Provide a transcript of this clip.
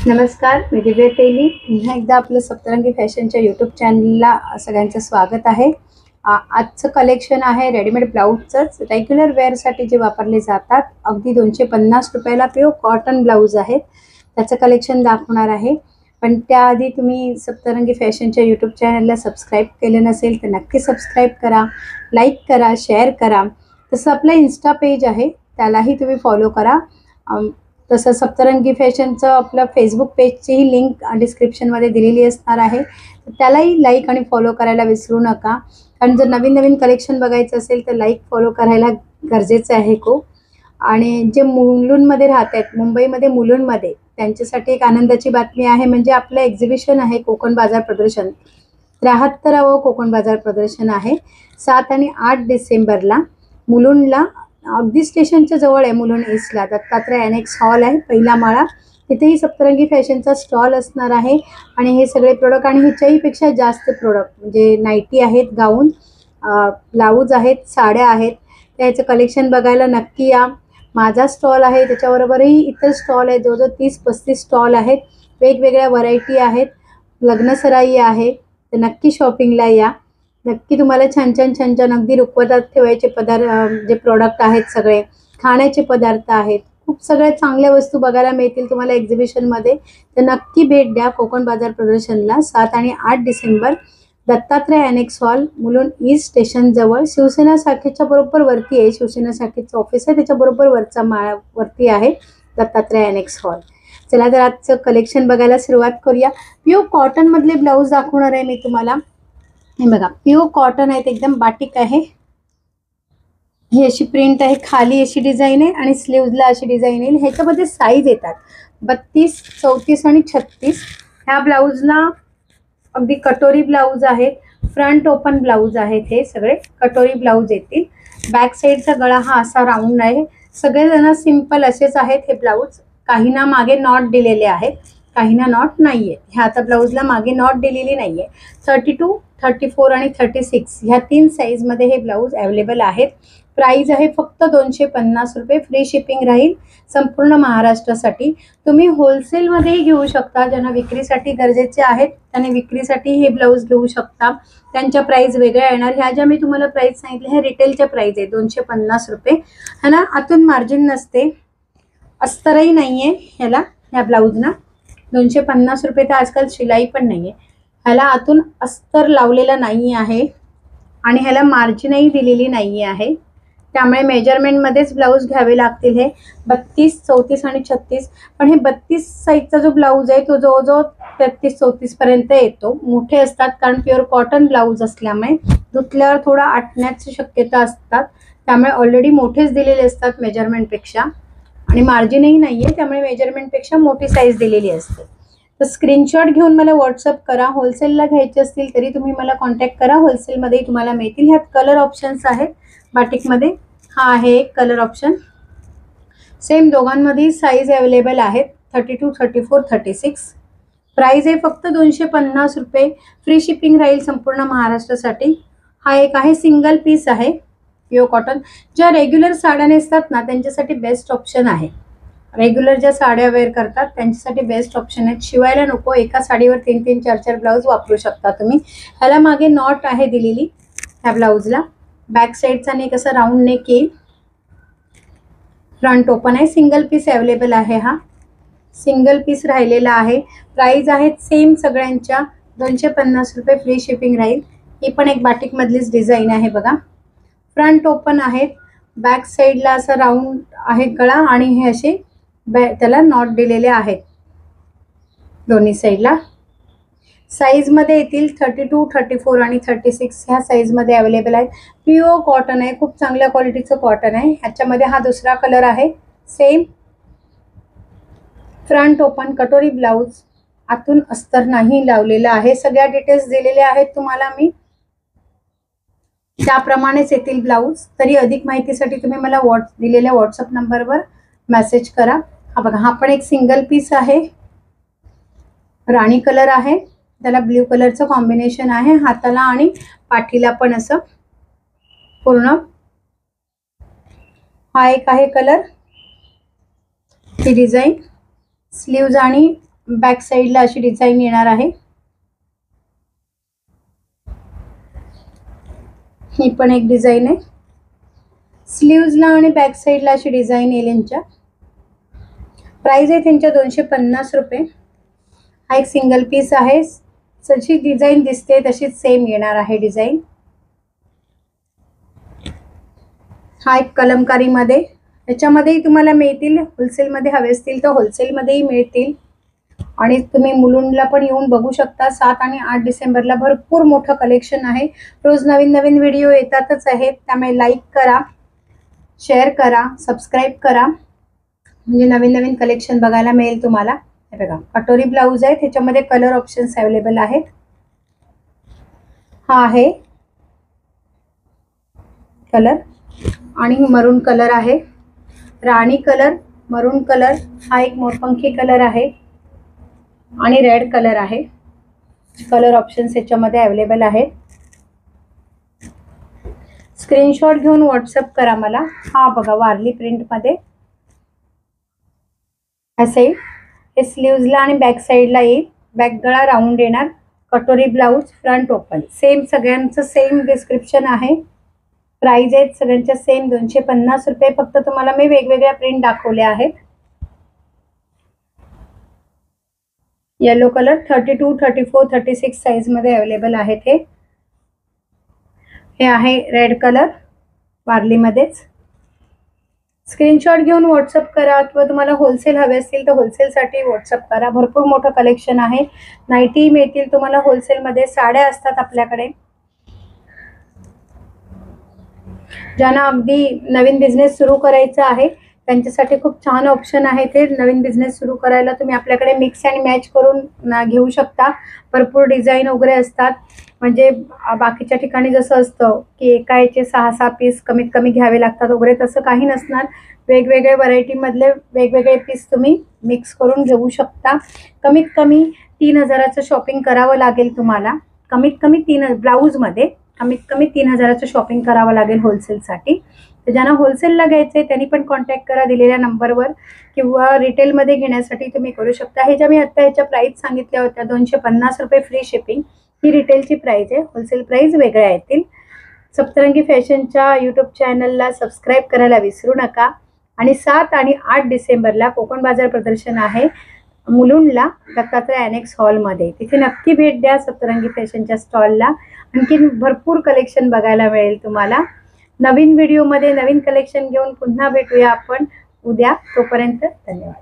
नमस्कार, मी दिव्या तेली. पुन्हा एकदा आपलं सप्तरंगी फॅशनच्या यूट्यूब चॅनलला सगळ्यांचं स्वागत आहे. आजचं कलेक्शन आहे रेडीमेड ब्लाऊजचंच. रेग्युलर वेअरसाठी जे वापरले जातात अगदी 250 रुपयाला प्युअर कॉटन ब्लाऊज आहेत, त्याचं कलेक्शन दाखवणार आहे. पण त्याआधी तुम्ही सप्तरंगी फॅशनच्या यूट्यूब चॅनलला सबस्क्राईब केलं नसेल तर नक्की सबस्क्राईब करा, लाईक करा, शेअर करा. तसं आपलं इन्स्टा पेज आहे त्यालाही तुम्ही फॉलो करा. तसं सप्तरंगी फॅशनचं आपलं फेसबुक पेजचीही लिंक डिस्क्रिप्शनमध्ये दिलेली असणार आहे, तर त्यालाही लाईक आणि फॉलो करायला विसरू नका. कारण जर नवीन नवीन कलेक्शन बघायचं असेल तर लाईक फॉलो करायला गरजेचं आहे खूप. आणि जे मुलुंडमध्ये राहत आहेत, मुंबईमध्ये मुलुंडमध्ये, त्यांच्यासाठी एक आनंदाची बातमी आहे. म्हणजे आपलं एक्झिबिशन आहे कोकण बाजार प्रदर्शन, 73वं कोकण बाजार प्रदर्शन आहे 7 आणि 8 डिसेंबरला मुलुंडला. अगदी स्टेशनच्या जवळ आहे. मुलुंड ईस्टला दत्तात्रय अनेक्स हॉल आहे, पहिला माळा. तिथेही सप्तरंगी फॅशनचा स्टॉल असणार आहे. आणि हे सगळे प्रोडक्ट आणि ह्याच्याहीपेक्षा जास्त प्रोडक्ट म्हणजे नाईटी आहेत, गाऊन, ब्लाऊज आहेत, साड्या आहेत, त्याचं कलेक्शन बघायला नक्की या. माझा स्टॉल आहे, त्याच्याबरोबरही इतर स्टॉल आहेत. जवळजवळ 30-35 स्टॉल आहेत. वेगवेगळ्या व्हरायटी आहेत, लग्नसराई आहे, तर नक्की शॉपिंगला या. नक्की तुम्हाला छान छान अगदी रुखवतात ठेवायचे पदार्थ, जे प्रोडक्ट आहेत, सगळे खाण्याचे पदार्थ आहेत, खूप सगळ्या चांगल्या वस्तू बघायला मिळतील तुम्हाला एक्झिबिशनमध्ये. तर नक्की भेट द्या कोकण बाजार प्रदर्शनला 7 आणि 8 December, Dattatray annex hall, Mulund east station जवळ, शिवसेना शाखेच्या बरोबर वरती आहे. शिवसेना शाखेचं ऑफिस आहे, त्याच्याबरोबर वरचा माळावरती आहे दत्तात्रय अनेक्स हॉल. चला तर आजचं कलेक्शन बघायला सुरुवात करूया. प्युअर कॉटनमधले ब्लाऊज दाखवणार आहे मी तुम्हाला. हे बघा, प्युअर कॉटन आहेत, एकदम बाटिक आहे. ही अशी प्रिंट आहे, खाली अशी डिझाईन आहे आणि स्लीव्जला अशी डिझाईन येईल. ह्याच्यामध्ये साईज येतात 32, 34 आणि 36. ह्या ब्लाऊजला अगदी कटोरी ब्लाऊज आहेत, फ्रंट ओपन ब्लाऊज आहेत, हे सगळे कटोरी ब्लाऊज येतील. बॅक साईडचा गळा हा असा राऊंड आहे. सगळेजण सिंपल असेच आहेत हे ब्लाऊज. काहींना मागे नॉट दिलेले आहेत, काहींना नॉट नाहीये. ह्या आता ब्लाऊजला मागे नॉट दिलेली नाहीये. 32, 34 आणि 36 ह्या 3 साईजमध्ये हे ब्लाऊज अवेलेबल आहेत. प्राइस आहे फक्त 250 रुपये. फ्री शिपिंग राहील संपूर्ण महाराष्ट्रासाठी. तुम्ही होलसेलमध्येही घेऊ शकता. ज्यांना विक्रीसाठी गरजेचे आहेत त्यांनी विक्रीसाठी हे ब्लाऊज घेऊ शकता. त्यांच्या प्राइस वेगळ्या येणार. ह्या ज्या मी तुम्हाला प्राइस सांगितल्या ह्या रिटेलच्या प्राइस आहे 250 रुपये. है ना. आतून मार्जिन नसते, अस्तरही नाहीये ह्याला. ह्या ब्लाऊजना 250 रुपये. तर आजकाल शिलाई पण नाहीये. ह्याला आतून अस्तर लावलेला नाही आहे आणि ह्याला मार्जिनही दिलेली नाही आहे. त्यामुळे मेजरमेंटमध्येच ब्लाऊज घ्यावे लागतील. हे 32, 34 आणि 36. पण हे 32 साईजचा जो ब्लाऊज आहे तो जवळजवळ 33-34 पर्यंत येतो. मोठे असतात कारण प्युअर कॉटन ब्लाऊज असल्यामुळे धुतल्यावर थोडा आटण्याची शक्यता असतात. त्यामुळे ऑलरेडी मोठेच दिलेले असतात मेजरमेंटपेक्षा. आणि मार्जिनही नाहीये, त्यामुळे मेजरमेंटपेक्षा मोठी साईज दिलेली असते. तर स्क्रीनशॉट घेऊन मला व्हॉट्सअप करा. होलसेलला घ्यायचे असतील तरी तुम्ही मला कॉन्टॅक्ट करा, होलसेलमध्ये तुम्हाला मिळतील. ह्यात कलर ऑप्शन्स आहेत बाटिकमध्ये. हा आहे एक कलर ऑप्शन. सेम दोघांमध्ये साईज अवेलेबल आहेत 32, 34, 36. प्राइस आहे फक्त 250 रुपये. फ्री शिपिंग राहील संपूर्ण महाराष्ट्रासाठी. हा एक आहे, सिंगल पीस आहे, प्युअर कॉटन. ज्या रेग्युलर साड्या नेसतात ना त्यांच्यासाठी बेस्ट ऑप्शन आहे. रेग्युलर ज्या साड्या वेअर करतात त्यांच्यासाठी बेस्ट ऑप्शन आहेत. शिवायला नको, एका साडीवर 3-3, 4-4 ब्लाऊज वापरू शकता तुम्ही. ह्याला मागे नॉट आहे दिलेली ह्या ब्लाऊजला. बॅक साईडचा नेक असा राऊंड नेक येईल. फ्रंट ओपन आहे. सिंगल पीस अवेलेबल आहे. हा सिंगल पीस राहिलेला आहे. प्राइस आहेत सेम सगळ्यांच्या 250 रुपये. फ्री शिपिंग राहील. ही पण एक बाटिक मधलीच डिझाईन आहे बघा. फ्रंट ओपन आहेत. बॅक साईडला असा राऊंड आहे गळा आणि हे असे त्याला नॉट दिलेले आहेत दोन्ही साईडला. साईजमध्ये येतील 32, 34 आणि 36 ह्या साईजमध्ये अवेलेबल आहेत. प्युअर कॉटन आहे, खूप चांगल्या क्वालिटीचं कॉटन आहे. ह्याच्यामध्ये हा दुसरा कलर आहे. सेम फ्रंट ओपन कटोरी ब्लाऊज, आतून अस्तर नाही लावलेला आहे. सगळ्या डिटेल्स दिलेल्या आहेत तुम्हाला मी, त्याप्रमाणेच येतील ब्लाऊज. तरी अधिक माहितीसाठी तुम्ही मला दिलेल्या व्हॉट्सअप नंबरवर मेसेज करा. हा बघा, हा पण एक सिंगल पीस आहे. राणी कलर आहे, त्याला ब्ल्यू कलरचं कॉम्बिनेशन आहे. हाताला आणि पाठीला पण असं पूर्ण. हा एक आहे कलर, ही डिझाईन. स्लीव्ज आणि बॅक साईडला अशी डिझाईन येणार आहे. ही पण एक डिझाईन आहे. स्लीव्जला आणि बॅक साईडला अशी डिझाईन येईल. यांच्या प्राइस आहे त्यांच्या 250 रुपये. हा एक सिंगल पीस आहे. जशी डिझाईन दिसते तशीच सेम येणार आहे डिझाईन. हा एक कलमकारी मध्ये, याच्यामध्येही तुम्हाला मिळतील. होलसेलमध्ये हवे असतील तर होलसेलमध्येही मिळतील. आणि तुम्ही मुलुंडला पण येऊन बघू शकता. 7 आणि 8 डिसेंबरला भरपूर मोठं कलेक्शन आहे. रोज नवीन नवीन व्हिडिओ येतातच आहेत. त्यामुळे लाईक करा, शेअर करा, सबस्क्राईब करा, म्हणजे नवीन नवीन कलेक्शन बघायला मिळेल तुम्हाला. हे बघा कटोरी ब्लाउज आहे. त्याच्यामध्ये कलर ऑप्शन्स अवेलेबल आहेत. हा आहे कलर आणि मरून कलर आहे. राणी कलर, मरून कलर, हा एक मोरपंखी कलर आहे आणि रेड कलर आहे. कलर ऑप्शन्स याच्यामध्ये अवेलेबल आहेत. स्क्रीनशॉट घेऊन व्हॉट्सअप करा मला. हा बघा वारली प्रिंट मध्ये असे हे स्लीव्जला आणि बॅक साईडला येईल. बॅक गळा राऊंड येणार. कटोरी ब्लाउज, फ्रंट ओपन. सेम सगळ्यांचं सेम डिस्क्रिप्शन आहे. प्राइस आहेत सगळ्यांच्या सेम 250 रुपये. फक्त तुम्हाला मी वेगवेगळ्या प्रिंट दाखवल्या आहेत. येलो कलर 32, 34, 36 साइज मध्ये अवेलेबल आहेत. हे आहे रेड कलर वारली मध्येच. स्क्रीनशॉट घेऊन व्हॉट्सअप करा किंवा तुम्हाला होलसेल हवे असतील तर होलसेलसाठी व्हॉट्सअप करा. भरपूर मोठं कलेक्शन आहे. नाईटी मिळतील तुम्हाला होलसेलमध्ये. साड्या असतात आपल्याकडे. ज्यांना अगदी नवीन बिझनेस सुरू करायचा आहे त्यांच्यासाठी खूप छान ऑप्शन आहे ते. नवीन बिझनेस सुरू करायला तुम्ही आपल्याकडे मिक्स अँड मॅच करून घेऊ शकता. भरपूर डिझाईन वगैरे असतात. म्हणजे बाकीच्या ठिकाणी जसं असतं की एका याचे 6-6 पीस कमीत कमी घ्यावे लागतात वगैरे, तसं काही नसणार. वेगवेगळे व्हरायटीमधले वेगवेगळे पीस तुम्ही मिक्स करून घेऊ शकता. कमीत कमी 3000चं शॉपिंग करावं लागेल तुम्हाला. कमीत कमी 3 ब्लाऊजमध्ये कमीत कमी 3000चं शॉपिंग करावं लागेल होलसेलसाठी. तर ज्यांना होलसेलला घ्यायचं आहे त्यांनी पण कॉन्टॅक्ट करा दिलेल्या नंबरवर, किंवा रिटेलमध्ये घेण्यासाठी तुम्ही करू शकता. हे ज्या मी आत्ता ह्याच्या प्राईस सांगितल्या होत्या 250 रुपये फ्री शिपिंग, ही रिटेलची प्राईस आहे. होलसेल प्राईस वेगळ्या येतील. सप्तरंगी फॅशनच्या यूट्यूब चॅनलला सबस्क्राईब करायला विसरू नका. आणि 7 आणि 8 डिसेंबरला कोकण बाजार प्रदर्शन आहे मुलुंडला, दत्तात्रय अनेक्स हॉलमध्ये. तिथे नक्की भेट द्या सप्तरंगी फॅशनच्या स्टॉलला. आणखीन भरपूर कलेक्शन बघायला मिळेल तुम्हाला. नवीन व्हिडिओमध्ये नवीन कलेक्शन घेऊन पुन्हा भेटूया आपण उद्या. तोपर्यंत धन्यवाद.